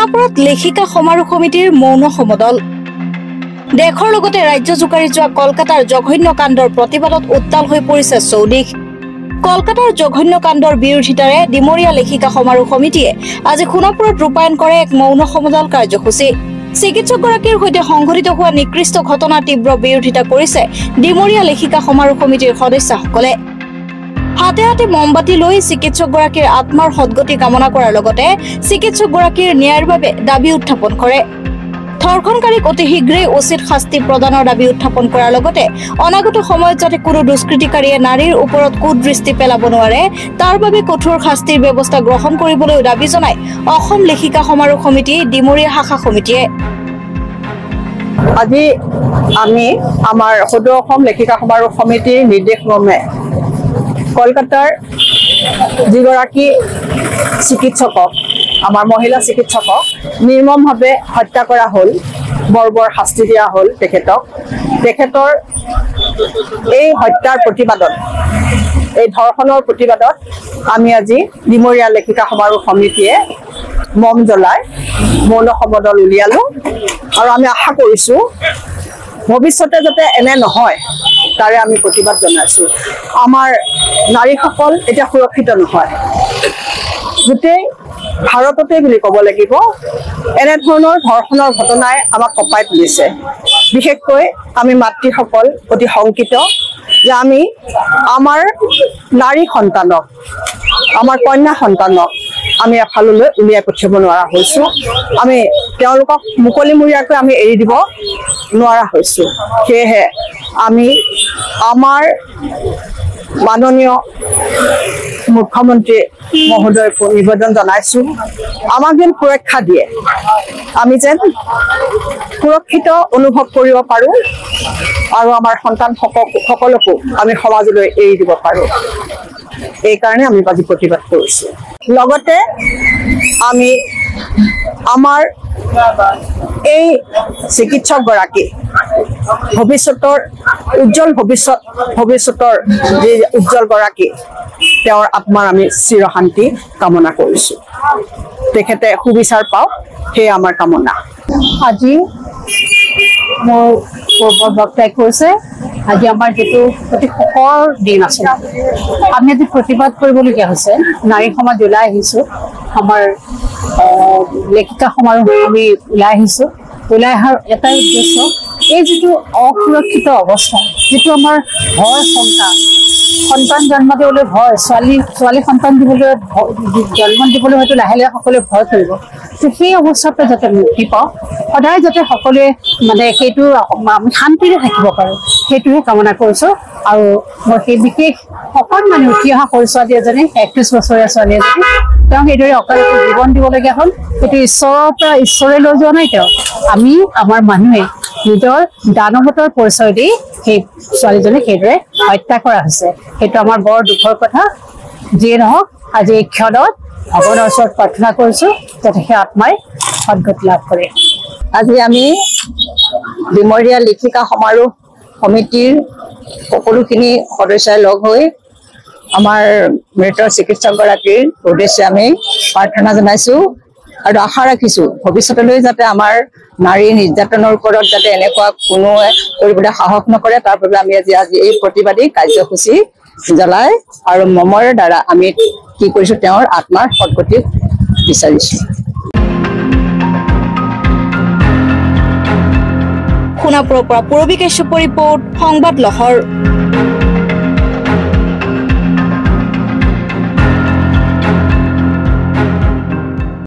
সোণাপুৰত লেখিকা সমাৰোহ সমিতিৰ মৌন সমদল। দেশৰ লগতে ৰাজ্য জোকাৰি যোৱা কলকাতাৰ জঘন্য কাণ্ডৰ প্ৰতিবাদত উত্তাল হৈ পৰিছে চৌদিশ। কলকাতাৰ জঘন্য কাণ্ডৰ বিৰোধিতাৰে ডিমৰীয়া লেখিকা সমাৰোহ সমিতিয়ে আজি সোণাপুৰত ৰূপায়ণ কৰে এক মৌন সমদল কাৰ্যসূচী। চিকিৎসকগৰাকীৰ সৈতে সংঘটিত হোৱা নিকৃষ্ট ঘটনাৰ তীব্ৰ বিৰোধিতা কৰিছে ডিমৰীয়া লেখিকা সমাৰোহ সমিতিৰ সদস্যসকলে। হাতে হাতে মমবাতি লৈ চিকিৎসকগৰাকীৰ আত্মাৰ সদ্গতি কামনা কৰাৰ লগতে চিকিৎসকগৰাকীৰ ন্যায়ৰ বাবে দাবী উত্থাপন কৰে। ধৰ্ষণকাৰীক অতি শীঘ্ৰেই উচিত শাস্তি প্ৰদানৰ দাবী উত্থাপন কৰাৰ লগতে অনাগত সময়ত যাতে কোনো দুষ্কৃতিকাৰীয়ে নাৰীৰ ওপৰত কুদৃষ্টি পেলাব নোৱাৰে তাৰ বাবে কঠোৰ শাস্তিৰ ব্যৱস্থা গ্ৰহণ কৰিবলৈ দাবী জনায় অসম লেখিকা সমাৰোহ সমিতি ডিমৰীয়া শাখা সমিতিয়ে। আজি আমি আমাৰ সদৌ অসম লেখিকা সমাৰোহ সমিতিৰ নিৰ্দেশ মৰ্মে কলকাতাৰ যিগৰাকী চিকিৎসকক আমাৰ মহিলা চিকিৎসকক নিৰ্মমভাৱে হত্যা কৰা হ'ল, বৰ্বৰ শাস্তি দিয়া হ'ল তেখেতৰ এই হত্যাৰ প্ৰতিবাদত, এই ধৰ্ষণৰ প্ৰতিবাদত আমি আজি ডিমৰীয়া লেখিকা সমাৰোহ সমিতিয়ে মম জ্বলাই মৌন সমদল উলিয়ালো আৰু আমি আশা কৰিছোঁ ভৱিষ্যতে যাতে এনে নহয় তাৰে আমি প্ৰতিবাদ জনাইছোঁ। আমাৰ নাৰীসকল এতিয়া সুৰক্ষিত নহয়, গোটেই ভাৰততে বুলি ক'ব লাগিব এনেধৰণৰ ধৰ্ষণৰ ঘটনাই আমাক কঁপাই তুলিছে। বিশেষকৈ আমি মাতৃসকল অতি শংকিত যে আমি আমাৰ নাৰী সন্তানক, আমাৰ কন্যা সন্তানক আমি এফাললৈ উলিয়াই পঠিয়াব নোৱাৰা হৈছোঁ। আমি তেওঁলোকক মুকলিমূৰীয়াকৈ আমি এৰি দিব নোৱাৰা হৈছোঁ। সেয়েহে আমি আমাৰ মাননীয় মুখ্যমন্ত্ৰী মহোদয়কো নিবেদন জনাইছোঁ, আমাক যেন সুৰক্ষা দিয়ে, আমি যেন সুৰক্ষিত অনুভৱ কৰিব পাৰোঁ আৰু আমাৰ সন্তান সকলকো আমি সমাজলৈ এৰি দিব পাৰোঁ। এইকাৰণে আমি আজি প্ৰতিবাদ কৰিছোঁ। লগতে আমি আমাৰ এই চিকিৎসকগৰাকী ভৱিষ্যতৰ উজ্জ্বল ভৱিষ্যতৰ যি উজ্জ্বলগৰাকী তেওঁৰ আত্মাৰ আমি চিৰশান্তি কামনা কৰিছোঁ। তেখেতে সুবিচাৰ পাওক, সেয়ে আমাৰ কামনা। আজি মোৰ পূৰ্বৰ বক্তাই কৈছে আজি আমাৰ যিটো অতি সুখৰ দিন আছিল, আমি আজি প্ৰতিবাদ কৰিবলগীয়া হৈছে। নাৰী সমাজ ওলাই আহিছোঁ, আমাৰ লেখিকা সমাৰোহ আমি ওলাই আহিছোঁ। ওলাই অহাৰ এটাই উদ্দেশ্য, এই যিটো অসুৰক্ষিত অৱস্থা, যিটো আমাৰ ভয় শংকা, সন্তান জন্ম দিবলৈ ভয়, ছোৱালী সন্তান জন্ম দিবলৈ হয়তো লাহে লাহে সকলোৱে ভয় কৰিব। সেই অৱস্থাতে যাতে মুক্তি পাওঁ, সদায় যাতে সকলোৱে মানে সেইটো আমি শান্তিৰে থাকিব পাৰোঁ, সেইটোহে কামনা কৰিছোঁ। আৰু মই সেই বিশেষ অকণমানি উঠি অহা সৰু ছোৱালী এজনী, 31 বছৰীয়া ছোৱালী এজনী, তেওঁক সেইদৰে অকালতে জীৱন দিবলগীয়া হ'ল। সেইটো ঈশ্বৰৰ পৰা ঈশ্বৰে লৈ যোৱা নাই, তেওঁ আমি আমাৰ মানুহে নিজৰ দানৱতাৰ পৰিচয় দি সেই ছোৱালীজনীক সেইদৰে হত্যা কৰা হৈছে। সেইটো আমাৰ বৰ দুখৰ কথা। যিয়ে নহওক আজি এই ক্ষণত ভগৱানৰ ওচৰত প্ৰাৰ্থনা কৰিছোঁ যাতে সেই আত্মাই সদ্গতি লাভ কৰে। আজি আমি ডিমৰীয়া লেখিকা সমাৰোহ সমিতিৰ সকলোখিনি সদস্যই লগ হৈ আমাৰ মৃত চিকিৎসকগৰাকীৰ উদ্দেশ্যে আমি প্ৰাৰ্থনা জনাইছোঁ আৰু আশা ৰাখিছোঁ ভৱিষ্যতলৈ যাতে আমাৰ নাৰী নিৰ্যাতনৰ ওপৰত যাতে এনেকুৱা কোনোৱে কৰিবলৈ সাহস নকৰে, তাৰ বাবে আমি আজি এই প্ৰতিবাদী কাৰ্যসূচী জ্বলাই আৰু মমৰ দ্বাৰা আমি কি কৰিছোঁ, তেওঁৰ আত্মাৰ সদ্গতি বিচাৰিছোঁ। সোণাপুৰৰ পৰা পূৰবী কাশ্যপৰ ৰিপৰ্ট, সংবাদ লহৰ।